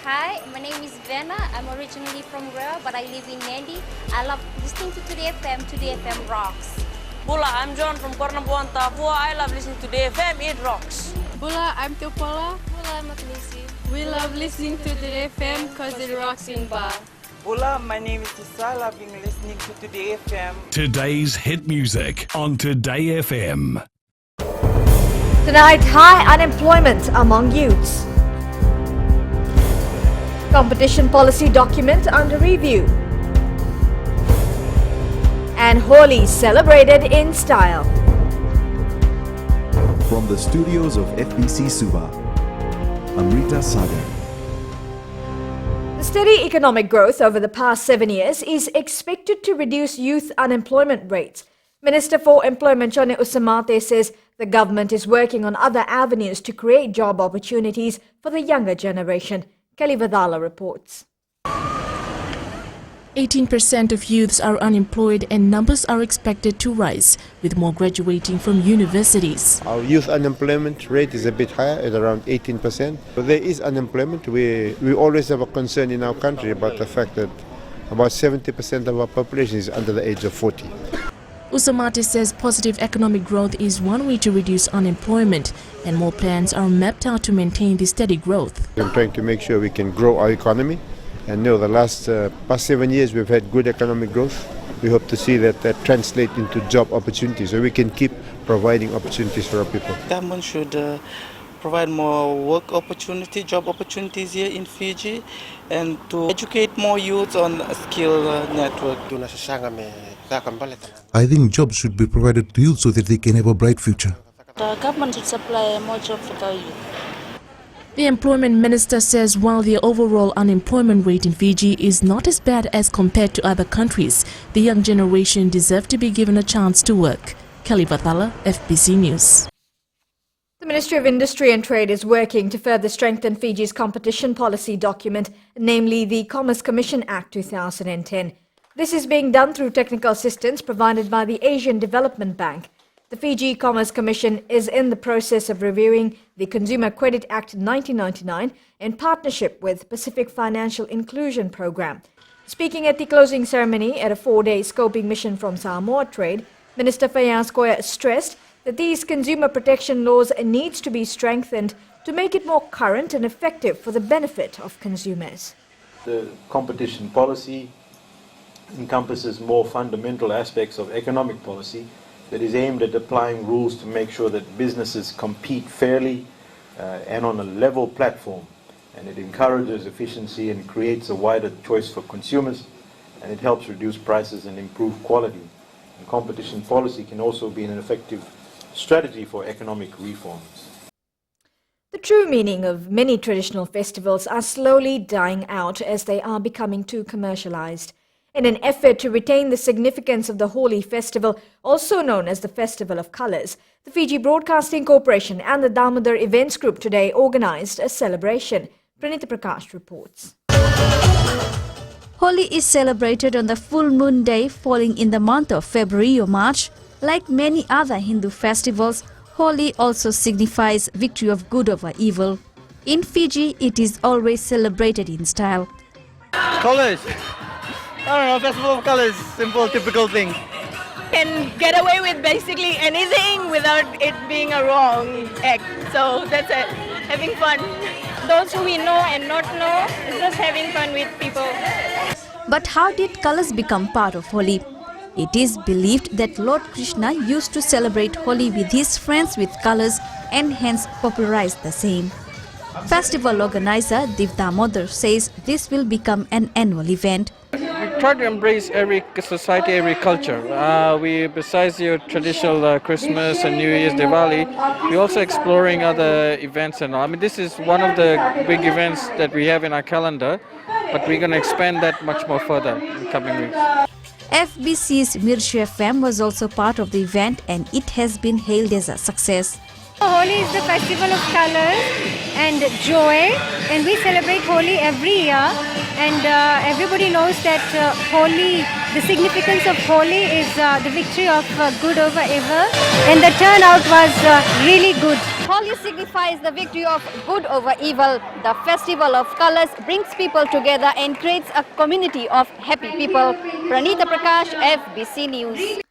Hi, my name is Vena. I'm originally from Rare, but I live in Nandi. I love listening to Today FM. Today FM rocks. Bula, I'm John from Kornabuan, Tafua. I love listening to Today FM. It rocks. Bula, I'm Teopola. Bula, I'm Agnesi. We love listening to Today FM because it rocks in Ba. Bula, my name is Isal. I've been listening to Today FM. Today's hit music on Today FM. Tonight, high unemployment among youths. Competition policy document under review. And Holi celebrated in style. From the studios of FBC Suba, Amrita Sagar. The steady economic growth over the past 7 years is expected to reduce youth unemployment rates. Minister for Employment Chone Usamate says the government is working on other avenues to create job opportunities for the younger generation. Kelly Vadala reports. 18% of youths are unemployed and numbers are expected to rise, with more graduating from universities. Our youth unemployment rate is a bit higher at around 18%. So there is unemployment. We always have a concern in our country about the fact that about 70% of our population is under the age of 40. Usamate says positive economic growth is one way to reduce unemployment, and more plans are mapped out to maintain the steady growth. We're trying to make sure we can grow our economy. And the past 7 years we've had good economic growth. We hope to see that translate into job opportunities, so we can keep providing opportunities for our people. Government should provide more work opportunity, job opportunities here in Fiji, and to educate more youth on a skill network. I think jobs should be provided to youth so that they can have a bright future. The government should supply more jobs for the youth. The employment minister says while the overall unemployment rate in Fiji is not as bad as compared to other countries, the young generation deserve to be given a chance to work. Kelly Vathala, FBC News. The Ministry of Industry and Trade is working to further strengthen Fiji's competition policy document, namely the Commerce Commission Act 2010. This is being done through technical assistance provided by the Asian Development Bank. The Fiji Commerce Commission is in the process of reviewing the Consumer Credit Act 1999 in partnership with Pacific Financial Inclusion Program. Speaking at the closing ceremony at a 4-day scoping mission from Samoa Trade, Minister Fayaz Koya stressed that these consumer protection laws needs to be strengthened to make it more current and effective for the benefit of consumers. The competition policy encompasses more fundamental aspects of economic policy that is aimed at applying rules to make sure that businesses compete fairly and on a level platform. And it encourages efficiency and creates a wider choice for consumers, and it helps reduce prices and improve quality. And competition policy can also be an effective strategy for economic reforms. The true meaning of many traditional festivals are slowly dying out as they are becoming too commercialized. In an effort to retain the significance of the Holi festival, also known as the Festival of Colours, the Fiji Broadcasting Corporation and the Damodar Events Group today organised a celebration. Pranita Prakash reports. Holi is celebrated on the full moon day falling in the month of February or March. Like many other Hindu festivals, Holi also signifies victory of good over evil. In Fiji, it is always celebrated in style. Colours. I don't know, Festival of Colours, simple, typical thing. Can get away with basically anything without it being a wrong act. So that's it, having fun. Those who we know and not know, it's just having fun with people. But how did colours become part of Holi? It is believed that Lord Krishna used to celebrate Holi with his friends with colours and hence popularized the same. Festival organizer Div Damodar says this will become an annual event. We try to embrace every society, every culture. Besides your traditional Christmas and New Year's, Diwali, we're also exploring other events and all. I mean, this is one of the big events that we have in our calendar, but we're going to expand that much more further in the coming weeks. FBC's Mirshu FM was also part of the event and it has been hailed as a success. Holi is the festival of colors and joy, and we celebrate Holi every year, and everybody knows that Holi, the significance of Holi is the victory of good over evil, and the turnout was really good. Holi signifies the victory of good over evil. The festival of colors brings people together and creates a community of happy people. Pranita Prakash, FBC News.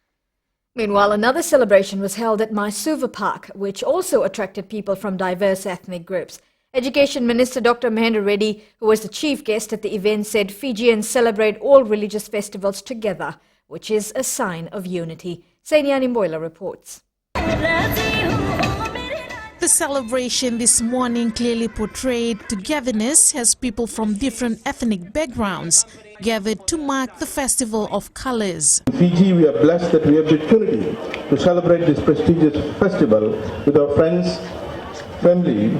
Meanwhile, another celebration was held at Mysore Park, which also attracted people from diverse ethnic groups. Education Minister Dr. Mahendra Reddy, who was the chief guest at the event, said Fijians celebrate all religious festivals together, which is a sign of unity. Sainiani Mboila reports. The celebration this morning clearly portrayed togetherness as people from different ethnic backgrounds gathered to mark the Festival of Colors. In Fiji, we are blessed that we have the opportunity to celebrate this prestigious festival with our friends, family,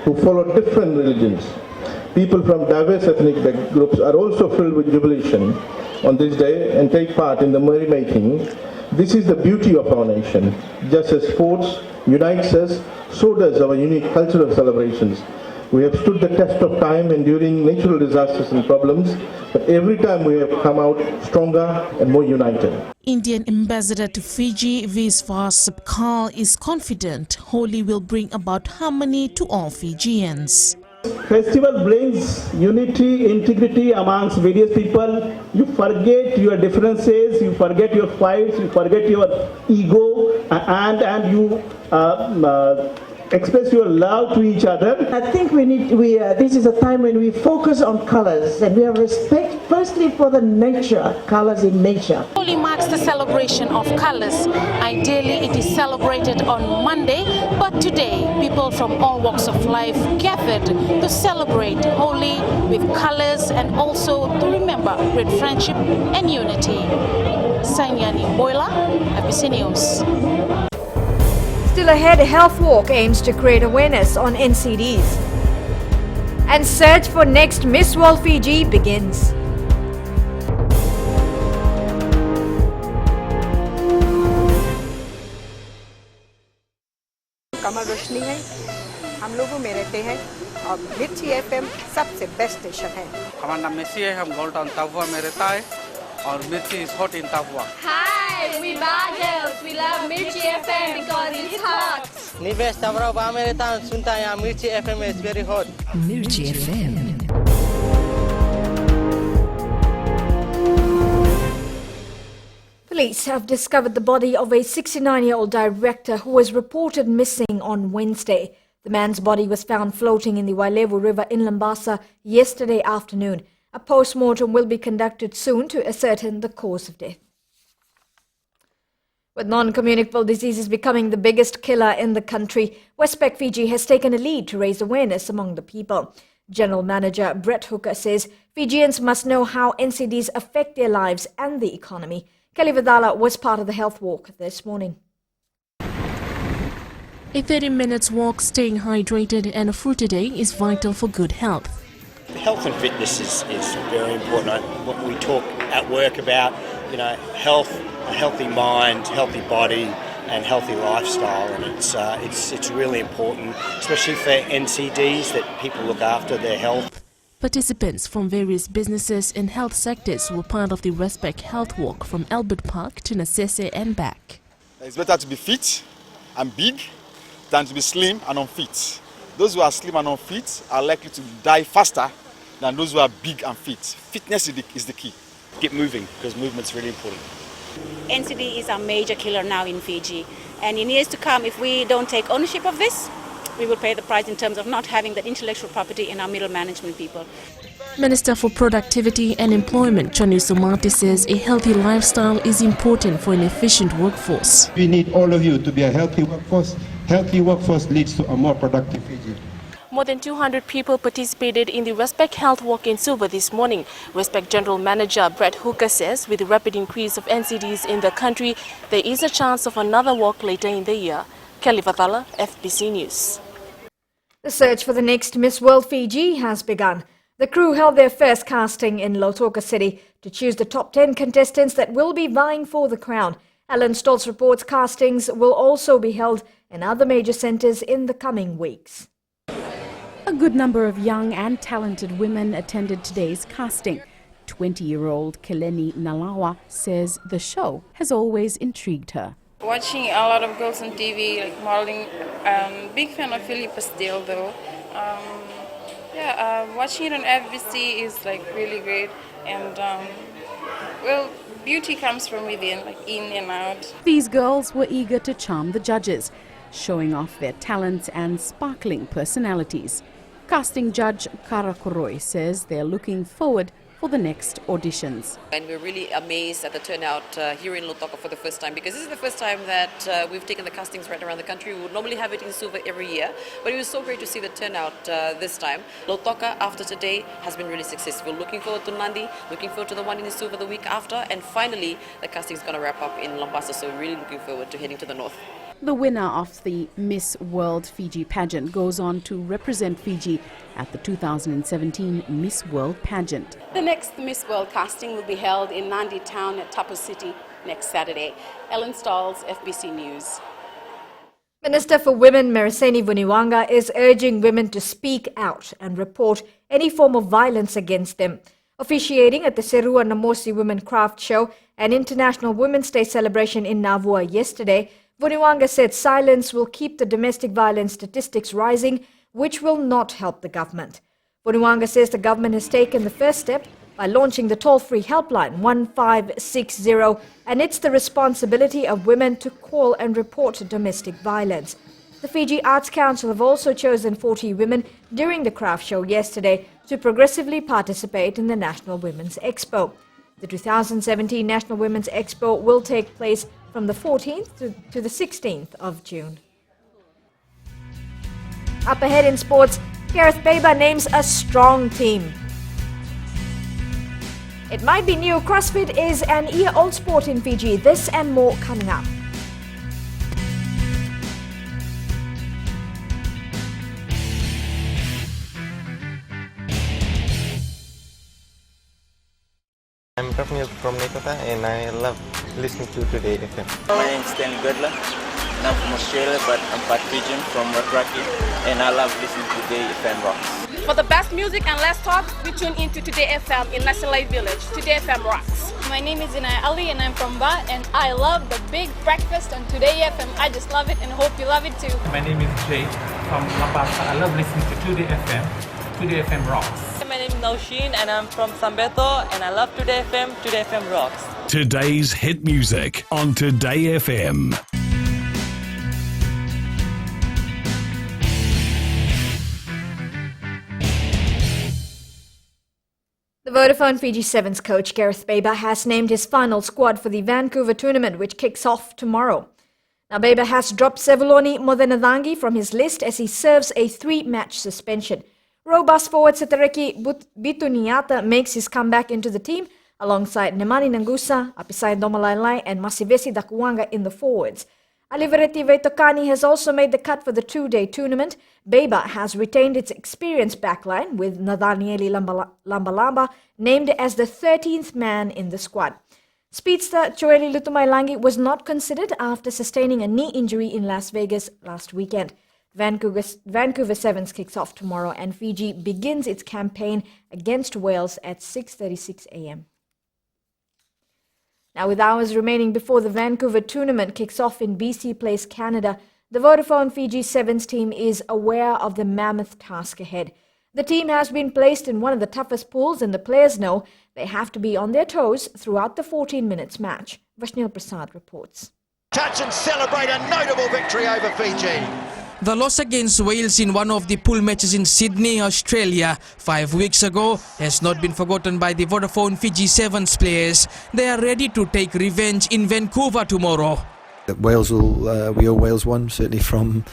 who follow different religions. People from diverse ethnic groups are also filled with jubilation on this day and take part in the merrymaking. This is the beauty of our nation. Just as sports unites us, so does our unique cultural celebrations. We have stood the test of time enduring natural disasters and problems, but every time we have come out stronger and more united. Indian ambassador to Fiji, Viswas Sabkal, is confident Holi will bring about harmony to all Fijians. Festival brings unity, integrity amongst various people. You forget your differences, you forget your fights, you forget your ego, and you express your love to each other. I think this is a time when we focus on colors and we have respect firstly for the nature, colors in nature. Holi marks the celebration of colors. Ideally, it is celebrated on Monday, but today people from all walks of life gathered to celebrate Holi with colors and also to remember great friendship and unity. Sainiani Mboila, FBC News. Still ahead, Health Walk aims to create awareness on NCDs. And search for next Miss World Fiji begins. कमल रोशनी है, हम लोगों में रहते हैं और मिर्ची FM सबसे best station है। हमारा नाम मेसी है, हम गोल्ड टाउन तापुआ में रहता है और mirchi is hot in Tapua. Hi, we Bagels. We love Mirchi FM because it's hot. निवेश तापुआ में रहता हूँ, सुनता है यहाँ मिर्ची FM is very hot. Mirchi FM. Police have discovered the body of a 69-year-old director who was reported missing on Wednesday. The man's body was found floating in the Wailevu River in Lambasa yesterday afternoon. A post-mortem will be conducted soon to ascertain the cause of death. With non-communicable diseases becoming the biggest killer in the country, Westpac Fiji has taken a lead to raise awareness among the people. General Manager Brett Hooker says Fijians must know how NCDs affect their lives and the economy. Kelly Vidala was part of the health walk this morning. A 30-minute walk, staying hydrated and a fruity day is vital for good health. Health and fitness is very important. What we talk at work about, health, a healthy mind, healthy body and healthy lifestyle, and it's really important, especially for NCDs, that people look after their health. Participants from various businesses and health sectors were part of the Westpac Health Walk from Albert Park to Nasese and back. It's better to be fit and big than to be slim and unfit. Those who are slim and unfit are likely to die faster than those who are big and fit. Fitness is the key. Get moving, because movement's really important. NCD is a major killer now in Fiji, and in years to come, if we don't take ownership of this, we will pay the price in terms of not having that intellectual property in our middle management people. Minister for Productivity and Employment, Chani Somati, says a healthy lifestyle is important for an efficient workforce. We need all of you to be a healthy workforce. Healthy workforce leads to a more productive Fiji. More than 200 people participated in the Westpac Health Walk in Suva this morning. Westpac General Manager Brett Hooker says with the rapid increase of NCDs in the country, there is a chance of another walk later in the year. Kelly Vatala, FBC News. The search for the next Miss World Fiji has begun. The crew held their first casting in Lautoka City to choose the top 10 contestants that will be vying for the crown. Alan Stoltz reports castings will also be held in other major centres in the coming weeks. A good number of young and talented women attended today's casting. 20-year-old Keleni Nalawa says the show has always intrigued her. Watching a lot of girls on TV, like modeling. Big fan of Philippa still though. Watching it on FBC is like really great, and well, beauty comes from within, like in and out. These girls were eager to charm the judges, showing off their talents and sparkling personalities. Casting judge Kara Koroi says they're looking forward for the next auditions. And we're really amazed at the turnout here in Lautoka for the first time, because this is the first time that we've taken the castings right around the country. We would normally have it in Suva every year, but it was so great to see the turnout this time. Lautoka, after today, has been really successful. Looking forward to Nandi, looking forward to the one in Suva the week after, and finally the casting is going to wrap up in Lambasa, so we're really looking forward to heading to the north. The winner of the Miss World Fiji pageant goes on to represent Fiji at the 2017 Miss World pageant. The next Miss World casting will be held in Nandi Town at Tapu City next Saturday. Ellen Stalls, FBC News. Minister for Women Meriseni Vuniwanga is urging women to speak out and report any form of violence against them. Officiating at the Serua Namosi Women Craft Show and International Women's Day celebration in Navua yesterday, Vuniwanga said silence will keep the domestic violence statistics rising, which will not help the government. Vuniwanga says the government has taken the first step by launching the toll-free helpline 1560, and it's the responsibility of women to call and report domestic violence. The Fiji Arts Council have also chosen 40 women during the craft show yesterday to progressively participate in the National Women's Expo. The 2017 National Women's Expo will take place from the 14th to the 16th of June. Up ahead in sports, Gareth Baber names a strong team. It might be new, CrossFit is an year-old sport in Fiji. This and more coming up. I'm from Nekota and I love listening to Today FM. My name is Stanley Godler and I'm from Australia, but I'm part Fijian from Rugby, and I love listening to Today FM Rocks. For the best music and less talk, we tune into Today FM in Nasalai Village. Today FM rocks. My name is Inai Ali and I'm from Ba, and I love the big breakfast on Today FM. I just love it and hope you love it too. My name is Jay from Lambasa. I love listening to Today FM. Today FM rocks. My name is Naushin and I'm from Sambeto, and I love Today FM. Today FM rocks. Today's hit music on Today FM. The Vodafone Fiji Sevens coach Gareth Baber has named his final squad for the Vancouver tournament, which kicks off tomorrow. Now, Baber has dropped Sevoloni Modenadangi from his list as he serves a 3-match suspension. Robust forward Setareki Bituniata makes his comeback into the team alongside Nemani Nangusa, Apisai Domalailai and Masivesi Dakuanga in the forwards. Alivereti Veitokani has also made the cut for the 2-day tournament. Baber has retained its experienced backline with Nathanieli Lambalamba named as the 13th man in the squad. Speedster Joeli Lutumailangi was not considered after sustaining a knee injury in Las Vegas last weekend. Vancouver Sevens kicks off tomorrow and Fiji begins its campaign against Wales at 6:36 a.m. Now, with hours remaining before the Vancouver tournament kicks off in BC Place, Canada, the Vodafone Fiji Sevens team is aware of the mammoth task ahead. The team has been placed in one of the toughest pools, and the players know they have to be on their toes throughout the 14 minutes match. Vashnil Prasad reports. Touch and celebrate a notable victory over Fiji. The loss against Wales in one of the pool matches in Sydney, Australia 5 weeks ago has not been forgotten by the Vodafone Fiji Sevens players. They are ready to take revenge in Vancouver tomorrow. Wales we owe Wales one, certainly from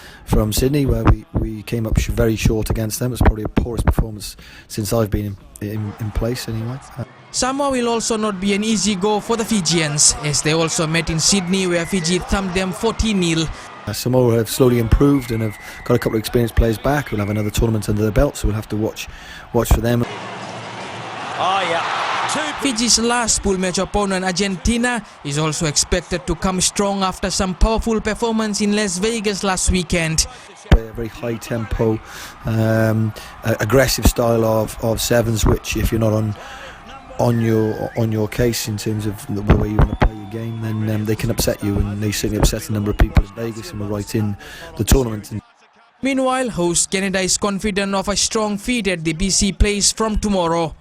Sydney, where we came up very short against them. It's probably the poorest performance since I've been in place anyway. Samoa will also not be an easy go for the Fijians, as they also met in Sydney where Fiji thumped them 40-0. Samoa have slowly improved and have got a couple of experienced players back. We'll have another tournament under their belt, so we'll have to watch for them. Oh yeah. Fiji's last pool match opponent, Argentina, is also expected to come strong after some powerful performance in Las Vegas last weekend. Play a very high tempo, aggressive style of sevens, which if you're not on your case in terms of the way you want to play your game, then they can upset you, and they certainly upset a number of people in Vegas and were right in the tournament. Meanwhile, host Canada is confident of a strong feat at the BC Place from tomorrow.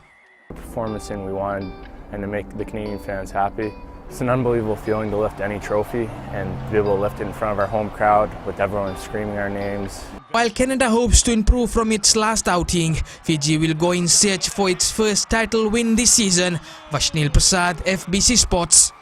The performance we wanted and to make the Canadian fans happy. It's an unbelievable feeling to lift any trophy and be able to lift it in front of our home crowd with everyone screaming our names. While Canada hopes to improve from its last outing, Fiji will go in search for its first title win this season. Vashnil Prasad, FBC Sports.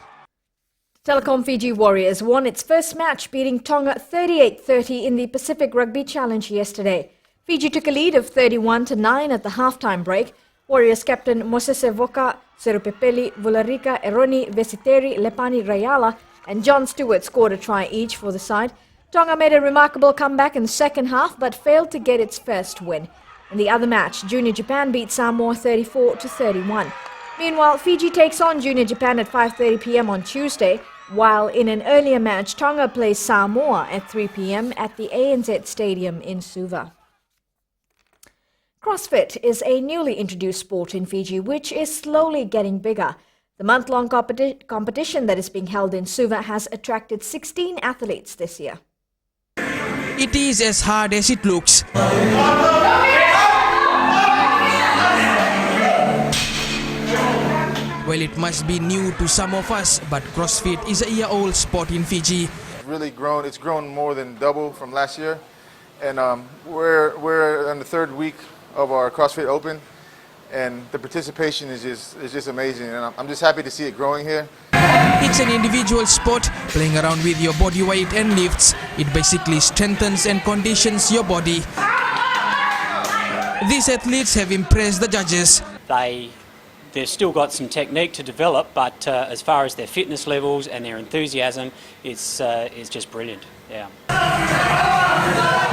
Telecom Fiji Warriors won its first match, beating Tonga 38-30 in the Pacific Rugby Challenge yesterday. Fiji took a lead of 31-9 at the halftime break. Warriors captain Mosese Voka, Serupepeli, Vularika, Eroni, Vesiteri, Lepani Rayala and John Stewart scored a try each for the side. Tonga made a remarkable comeback in the second half but failed to get its first win. In the other match, Junior Japan beat Samoa 34-31. Meanwhile, Fiji takes on Junior Japan at 5:30 p.m. on Tuesday, while in an earlier match, Tonga plays Samoa at 3 p.m. at the ANZ Stadium in Suva. CrossFit is a newly introduced sport in Fiji, which is slowly getting bigger. The month-long competition that is being held in Suva has attracted 16 athletes this year. It is as hard as it looks. Well, it must be new to some of us, but CrossFit is a year-old sport in Fiji. It's grown more than double from last year, and we're in the third week of our CrossFit Open, and the participation is just amazing, and I'm just happy to see it growing here. It's an individual sport, playing around with your body weight and lifts. It basically strengthens and conditions your body. These athletes have impressed the judges. They've still got some technique to develop, but as far as their fitness levels and their enthusiasm, it's just brilliant. Yeah.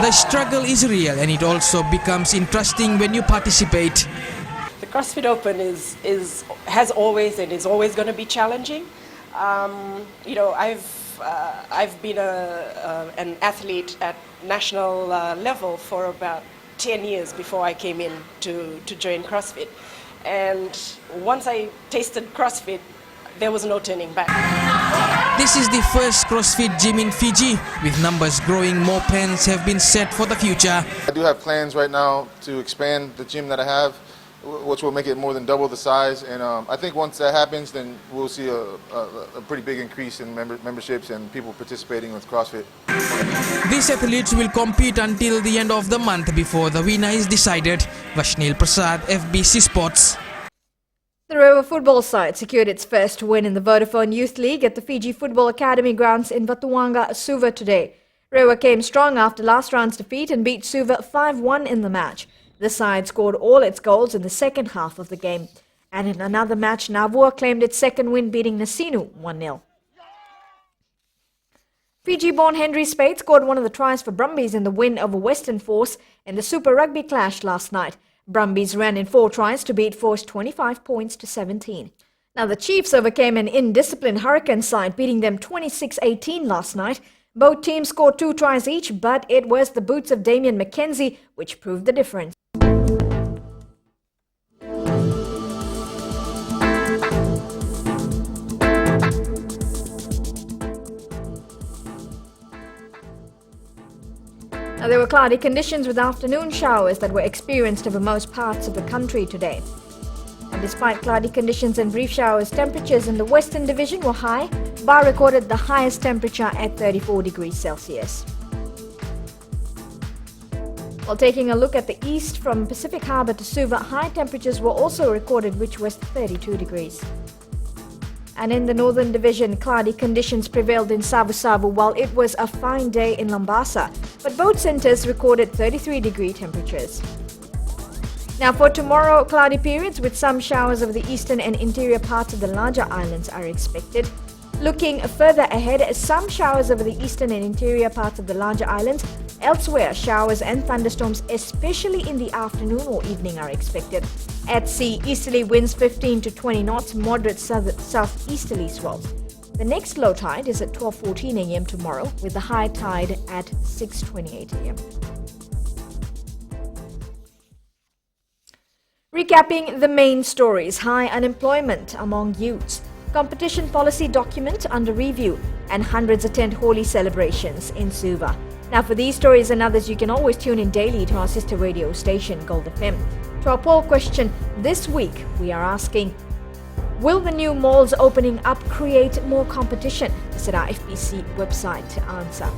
The struggle is real, and it also becomes interesting when you participate. The CrossFit Open has always and is always going to be challenging. You know, I've been an athlete at national level for about 10 years before I came in to join CrossFit. And once I tasted CrossFit, there was no turning back. This is the first CrossFit gym in Fiji. With numbers growing, more plans have been set for the future. I do have plans right now to expand the gym that I have, which will make it more than double the size. And I think once that happens, then we'll see a pretty big increase in memberships and people participating with CrossFit. These athletes will compete until the end of the month before the winner is decided. Vashnil Prasad, FBC Sports. The Rewa football side secured its first win in the Vodafone Youth League at the Fiji Football Academy grounds in Vatuanga, Suva today. Rewa came strong after last round's defeat and beat Suva 5-1 in the match. The side scored all its goals in the second half of the game. And in another match, Navua claimed its second win, beating Nasinu 1-0. Fiji-born Henry Spade scored one of the tries for Brumbies in the win over Western Force in the Super Rugby clash last night. Brumbies ran in 4 tries to beat Force 25 points to 17. Now the Chiefs overcame an indisciplined Hurricane side, beating them 26-18 last night. Both teams scored 2 tries each, but it was the boots of Damian McKenzie which proved the difference. Now, there were cloudy conditions with afternoon showers that were experienced over most parts of the country today. And despite cloudy conditions and brief showers, temperatures in the Western Division were high. Bar recorded the highest temperature at 34 degrees Celsius. While taking a look at the east from Pacific Harbour to Suva, high temperatures were also recorded, which was 32 degrees. And in the Northern Division, cloudy conditions prevailed in Savu Savu while it was a fine day in Lambasa, but both centres recorded 33-degree temperatures. Now for tomorrow, cloudy periods with some showers over the eastern and interior parts of the larger islands are expected. Looking further ahead, some showers over the eastern and interior parts of the larger islands. Elsewhere, showers and thunderstorms, especially in the afternoon or evening, are expected. At sea, easterly winds 15 to 20 knots, moderate southeasterly swells. The next low tide is at 12:14 a.m. tomorrow, with the high tide at 6:28 a.m. Recapping the main stories: high unemployment among youths, competition policy document under review, and hundreds attend Holi celebrations in Suva. Now, for these stories and others, you can always tune in daily to our sister radio station, Gold FM. To our poll question this week, we are asking, will the new malls opening up create more competition? Visit our FBC website to answer.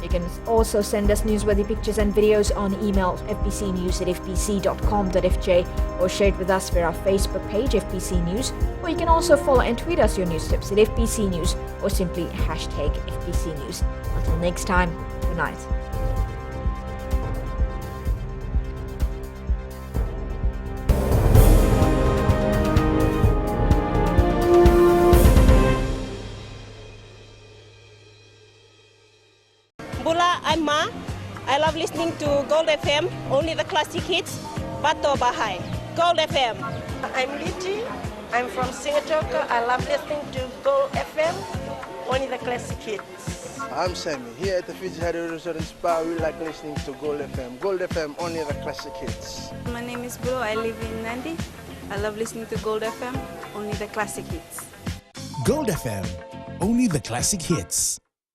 You can also send us newsworthy pictures and videos on email fbcnews@fbc.com.fj or share it with us via our Facebook page FBC News, or you can also follow and tweet us your news tips at FBC News or simply hashtag FBC News. Until next time, good night. Bula, I'm Ma. I love listening to Gold FM, only the classic hits. Pato Bahai, Gold FM. I'm Liti. I'm from Singapore. I love listening to Gold FM, only the classic hits. I'm Sammy. Here at the Fiji Radio Resort and Spa, we like listening to Gold FM. Gold FM, only the classic hits. My name is Bro. I live in Nandi. I love listening to Gold FM, only the classic hits. Gold FM, only the classic hits.